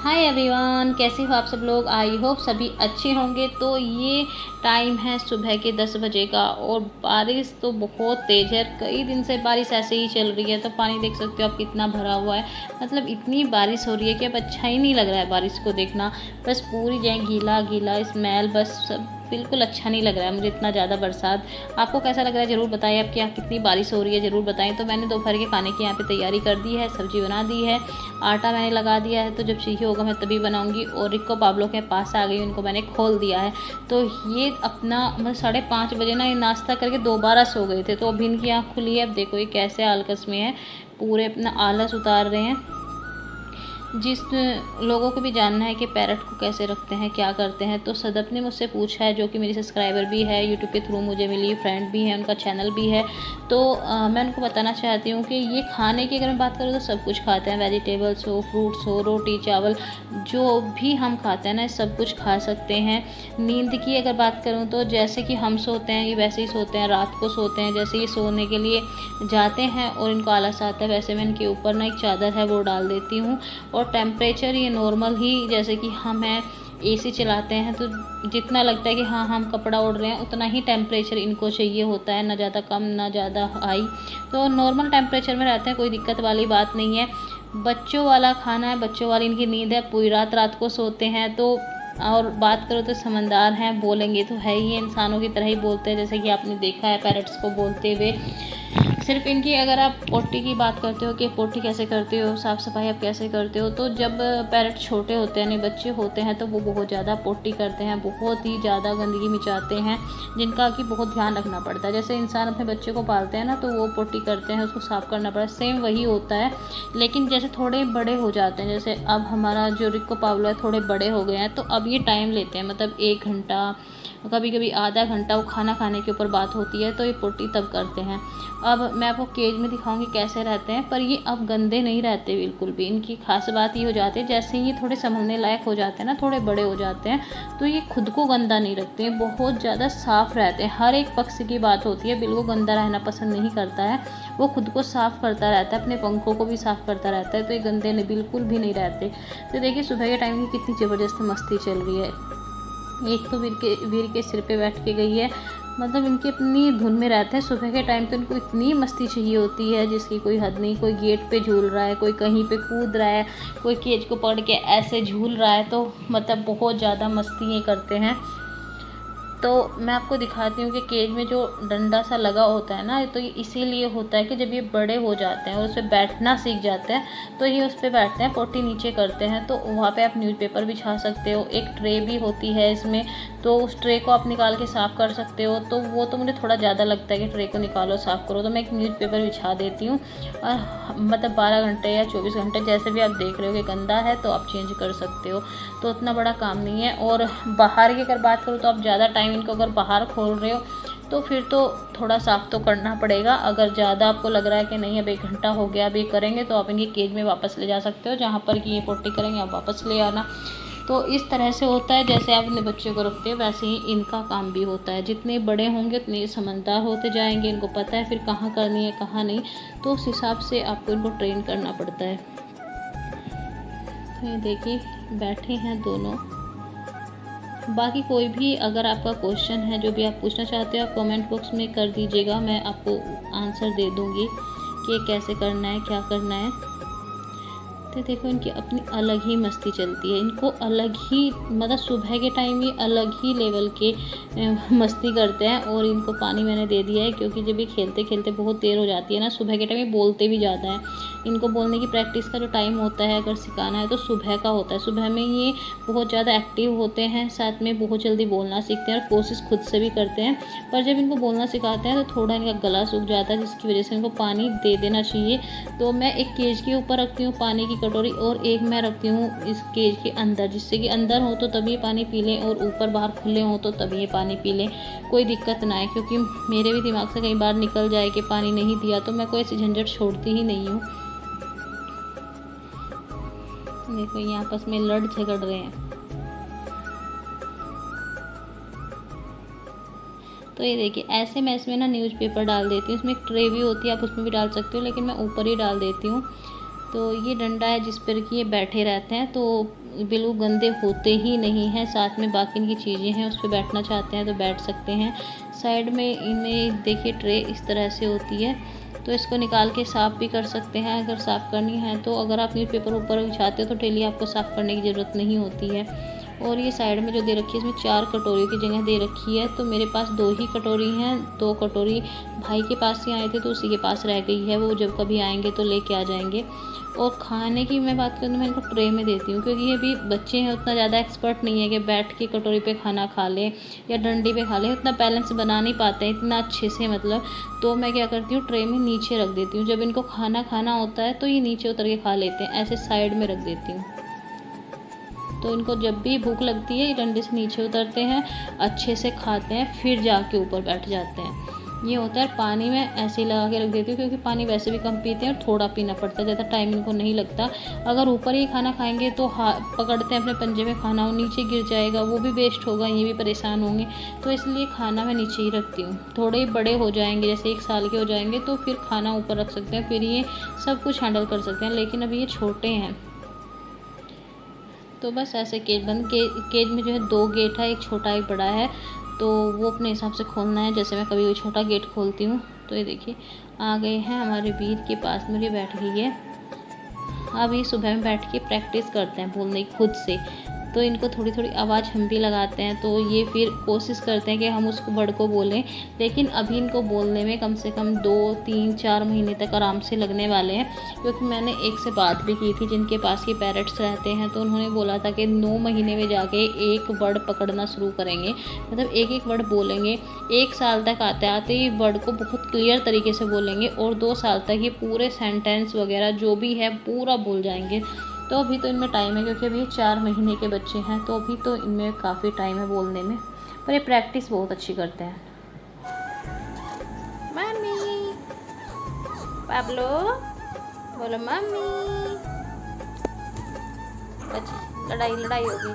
Hi everyone, कैसे हो आप सब लोग। आई होप सभी अच्छे होंगे। तो ये टाइम है सुबह के 10 बजे का और बारिश तो बहुत तेज़ है। कई दिन से बारिश ऐसे ही चल रही है। तो पानी देख सकते हो आप कितना भरा हुआ है। मतलब इतनी बारिश हो रही है कि अब अच्छा ही नहीं लग रहा है बारिश को देखना। बस पूरी जगह गीला गीला स्मेल, बस सब बिल्कुल अच्छा नहीं लग रहा है मुझे इतना ज़्यादा बरसात। आपको कैसा लग रहा है ज़रूर बताएं। आपके यहाँ कितनी बारिश हो रही है ज़रूर बताएं। तो मैंने दोपहर के खाने की यहाँ पे तैयारी कर दी है, सब्जी बना दी है, आटा मैंने लगा दिया है। तो जब चाहिए होगा मैं तभी बनाऊंगी। और रिको पाब्लो के पास आ गई, उनको मैंने खोल दिया है। तो ये अपना मतलब 5:30 बजे ना ये नाश्ता करके दोबारा सो गए थे। तो अभी इनकी आँख खुली है। अब देखो ये कैसे आलकस में है, पूरे अपना आलस उतार रहे हैं। जिस लोगों को भी जानना है कि पैरट को कैसे रखते हैं, क्या करते हैं, तो सदप ने मुझसे पूछा है, जो कि मेरी सब्सक्राइबर भी है, यूट्यूब के थ्रू मुझे मिली, फ्रेंड भी है, उनका चैनल भी है। तो मैं उनको बताना चाहती हूँ कि ये खाने की अगर मैं बात करूँ तो सब कुछ खाते हैं। वेजिटेबल्स हो, फ्रूट्स हो, रोटी चावल, जो भी हम खाते हैं ना सब कुछ खा सकते हैं। नींद की अगर बात करूँ तो जैसे कि हम सोते हैं ये वैसे ही सोते हैं, रात को सोते हैं जैसे ये सोने के लिए जाते हैं और इनको आलस आता है, वैसे मैं इनके ऊपर ना एक चादर है वो डाल देती हूँ। और टेम्परेचर ये नॉर्मल ही, जैसे कि हम हैं एसी चलाते हैं तो जितना लगता है कि हाँ हम कपड़ा ओढ़ रहे हैं उतना ही टेम्परेचर इनको चाहिए होता है, ना ज़्यादा कम ना ज़्यादा हाई। तो नॉर्मल टेम्परेचर में रहते हैं, कोई दिक्कत वाली बात नहीं है। बच्चों वाला खाना है, बच्चों वाली इनकी नींद है, पूरी रात रात को सोते हैं। तो और बात करो तो समझदार हैं, बोलेंगे तो है ही, इंसानों की तरह ही बोलते हैं, जैसे कि आपने देखा है पैरट्स को बोलते हुए। सिर्फ इनकी अगर आप पोटी की बात करते हो कि पोटी कैसे करते हो, साफ़ सफाई आप कैसे करते हो, तो जब पैरट छोटे होते हैं, यानी बच्चे होते हैं, तो वो बहुत ज़्यादा पोटी करते हैं, बहुत ही ज़्यादा गंदगी मचाते हैं, जिनका कि बहुत ध्यान रखना पड़ता है। जैसे इंसान अपने बच्चे को पालते हैं ना, तो वो पोटी करते हैं, उसको साफ़ करना पड़ता है, सेम वही होता है। लेकिन जैसे थोड़े बड़े हो जाते हैं, जैसे अब हमारा जो रिको पाब्लो है थोड़े बड़े हो गए हैं, तो अब ये टाइम लेते हैं, मतलब 1 घंटा, कभी कभी आधा घंटा, वो खाना खाने के ऊपर बात होती है, तो ये पोटी तब करते हैं। अब मैं आपको केज में दिखाऊंगी कैसे रहते हैं, पर ये अब गंदे नहीं रहते बिल्कुल भी। इनकी खास बात ये हो जाती है, जैसे ही ये थोड़े संभलने लायक हो जाते हैं ना, थोड़े बड़े हो जाते हैं, तो ये खुद को गंदा नहीं रखते हैं, बहुत ज़्यादा साफ़ रहते हैं। हर एक पक्षी की बात होती है, बिल्कुल गंदा रहना पसंद नहीं करता है, वो खुद को साफ़ करता रहता है, अपने पंखों को भी साफ़ करता रहता है। तो ये गंदे नहीं, बिल्कुल भी नहीं रहते। तो देखिए सुबह के टाइम की कितनी ज़बरदस्त मस्ती चल रही है। एक तो वीर के सिर पे बैठ के गई है, मतलब इनकी अपनी धुन में रहते हैं। सुबह के टाइम तो इनको इतनी मस्ती चाहिए होती है जिसकी कोई हद नहीं। कोई गेट पे झूल रहा है, कोई कहीं पे कूद रहा है, कोई केज को पकड़ के ऐसे झूल रहा है, तो मतलब बहुत ज़्यादा मस्ती ये करते हैं। तो मैं आपको दिखाती हूँ कि केज में जो डंडा सा लगा होता है ना, तो ये इसीलिए होता है कि जब ये बड़े हो जाते हैं और उस पर बैठना सीख जाते हैं, तो ये उस पर बैठते हैं, पोटी नीचे करते हैं। तो वहाँ पे आप न्यूज़पेपर बिछा सकते हो, एक ट्रे भी होती है इसमें, तो उस ट्रे को आप निकाल के साफ़ कर सकते हो। तो वो तो मुझे थोड़ा ज़्यादा लगता है कि ट्रे को निकालो साफ़ करो, तो मैं एक न्यूज़पेपर बिछा देती हूँ। और मतलब 12 घंटे या 24 घंटे जैसे भी आप देख रहे हो कि गंदा है तो आप चेंज कर सकते हो। तो उतना बड़ा काम नहीं है। और बाहर की अगर बात करूँ तो आप ज़्यादा टाइम इनको अगर बाहर खोल रहे हो तो फिर तो थोड़ा साफ़ तो करना पड़ेगा। अगर ज़्यादा आपको लग रहा है कि नहीं अब 1 घंटा हो गया अब ये करेंगे, तो आप इनके केज में वापस ले जा सकते हो, जहाँ पर कि ये पोटी करेंगे आप वापस ले आना। तो इस तरह से होता है, जैसे आप अपने बच्चे को रखते हो वैसे ही इनका काम भी होता है। जितने बड़े होंगे उतने समझदार होते जाएंगे, इनको पता है फिर कहाँ करनी है कहाँ नहीं, तो उस हिसाब से आपको इनको ट्रेन करना पड़ता है। तो ये देखिए बैठे हैं दोनों। बाकी कोई भी अगर आपका क्वेश्चन है जो भी आप पूछना चाहते हो, आप कमेंट बॉक्स में कर दीजिएगा, मैं आपको आंसर दे दूँगी कि कैसे करना है क्या करना है। तो देखो इनकी अपनी अलग ही मस्ती चलती है, इनको अलग ही मतलब सुबह के टाइम ये अलग ही लेवल के मस्ती करते हैं। और इनको पानी मैंने दे दिया है, क्योंकि जब ये खेलते खेलते बहुत देर हो जाती है ना, सुबह के टाइम ये बोलते भी ज़्यादा है। इनको बोलने की प्रैक्टिस का जो टाइम होता है अगर सिखाना है तो सुबह का होता है। सुबह में ये बहुत ज़्यादा एक्टिव होते हैं, साथ में बहुत जल्दी बोलना सीखते हैं और कोशिश खुद से भी करते हैं। पर जब इनको बोलना सिखाते हैं तो थोड़ा इनका गला सूख जाता है, जिसकी वजह से इनको पानी दे देना चाहिए। तो मैं एक केज के ऊपर रखती हूँ पानी की कटोरी, और एक मैं रखती हूँ इस केज के अंदर, जिससे कि अंदर हो तो तभी पानी पी लें और ऊपर बाहर खुले हों तो तभी ये पानी पी लें, कोई दिक्कत ना आए। क्योंकि मेरे भी दिमाग से कई बार निकल जाए कि पानी नहीं दिया, तो मैं कोई ऐसी झंझट छोड़ती ही नहीं हूँ। देखो ये आपस में लड़ झगड़ रहे हैं। तो ये देखिए ऐसे मैं इसमें ना न्यूज़पेपर डाल देती हूँ, इसमें एक ट्रे भी होती है आप उसमें भी डाल सकते हो, लेकिन मैं ऊपर ही डाल देती हूँ। तो ये डंडा है जिस पर कि ये बैठे रहते हैं, तो बिल्कुल गंदे होते ही नहीं हैं। साथ में बाकी इनकी चीज़ें हैं, उस पे बैठना चाहते हैं तो बैठ सकते हैं। साइड में इन्हें देखिए ट्रे इस तरह से होती है, तो इसको निकाल के साफ़ भी कर सकते हैं अगर साफ़ करनी है तो। अगर आप न्यूज़पेपर ऊपर बिछाते हो तो डेली आपको साफ़ करने की ज़रूरत नहीं होती है। और ये साइड में जो दे रखी है इसमें 4 कटोरियों की जगह दे रखी है, तो मेरे पास 2 ही कटोरी हैं। 2 कटोरी भाई के पास ही आए थे तो उसी के पास रह गई है, वो जब कभी आएंगे तो लेके आ जाएंगे। और खाने की मैं बात करूँ तो मैं इनको ट्रे में देती हूँ, क्योंकि ये भी बच्चे हैं, उतना ज़्यादा एक्सपर्ट नहीं है कि बैठ के कटोरी पे खाना खा लें या डंडी पे खा लें, उतना बैलेंस बना नहीं पाते हैं इतना अच्छे से मतलब। तो मैं क्या करती हूँ, ट्रे में नीचे रख देती हूँ। जब इनको खाना खाना होता है तो ये नीचे उतर के खा लेते हैं, ऐसे साइड में रख देती हूँ। तो इनको जब भी भूख लगती है ये डंडे से नीचे उतरते हैं, अच्छे से खाते हैं, फिर जाके ऊपर बैठ जाते हैं। ये होता है। पानी में ऐसे ही लगा के रख देती हूँ, क्योंकि पानी वैसे भी कम पीते हैं और थोड़ा पीना पड़ता है, ज़्यादा टाइम इनको नहीं लगता। अगर ऊपर ही खाना खाएंगे तो पकड़ते हैं अपने पंजे में खाना, वो नीचे गिर जाएगा, वो भी वेस्ट होगा, ये भी परेशान होंगे। तो इसलिए खाना मैं नीचे ही रखती हूँ। थोड़े ही बड़े हो जाएंगे, जैसे 1 साल के हो जाएंगे तो फिर खाना ऊपर रख सकते हैं, फिर ये सब कुछ हैंडल कर सकते हैं, लेकिन अभी ये छोटे हैं। तो बस ऐसे केज बंद केज में जो है 2 गेट है, एक छोटा एक बड़ा है, तो वो अपने हिसाब से खोलना है। जैसे मैं कभी भी छोटा गेट खोलती हूँ। तो ये देखिए आ गए हैं हमारे वीर के पास, मेरे बैठ गई है। अब ये सुबह में बैठ के प्रैक्टिस करते हैं बोलने की खुद से, तो इनको थोड़ी थोड़ी आवाज़ हम भी लगाते हैं, तो ये फिर कोशिश करते हैं कि हम उसको वर्ड को बोलें। लेकिन अभी इनको बोलने में कम से कम 2, 3, 4 महीने तक आराम से लगने वाले हैं, क्योंकि मैंने एक से बात भी की थी जिनके पास ये पैरट्स रहते हैं, तो उन्होंने बोला था कि 9 महीने में जाके एक वर्ड पकड़ना शुरू करेंगे, मतलब एक एक वर्ड बोलेंगे। 1 साल तक आते आते ही वर्ड को बहुत क्लियर तरीके से बोलेंगे, और 2 साल तक ये पूरे सेंटेंस वगैरह जो भी है पूरा बोल जाएंगे। तो अभी तो इनमें टाइम है, क्योंकि अभी 4 महीने के बच्चे हैं, तो अभी तो इनमें काफ़ी टाइम है बोलने में, पर ये प्रैक्टिस बहुत अच्छी करते हैं। मम्मी, पाब्लो बोलो मम्मी। अच्छा लड़ाई होगी।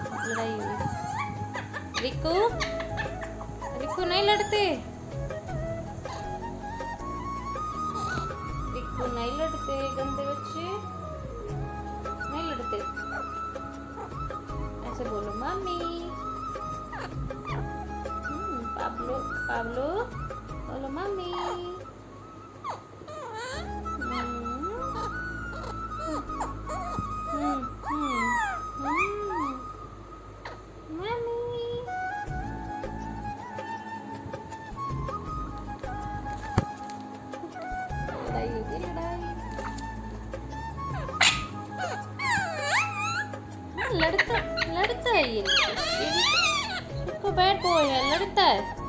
रिक्कू नहीं लड़ते, गंदे बच्चे नहीं लड़ते। ऐसे बोलो मम्मी। पाब्लो बोलो मम्मी। लड़ता है ये भी तो बैड बॉय है, लड़ता है।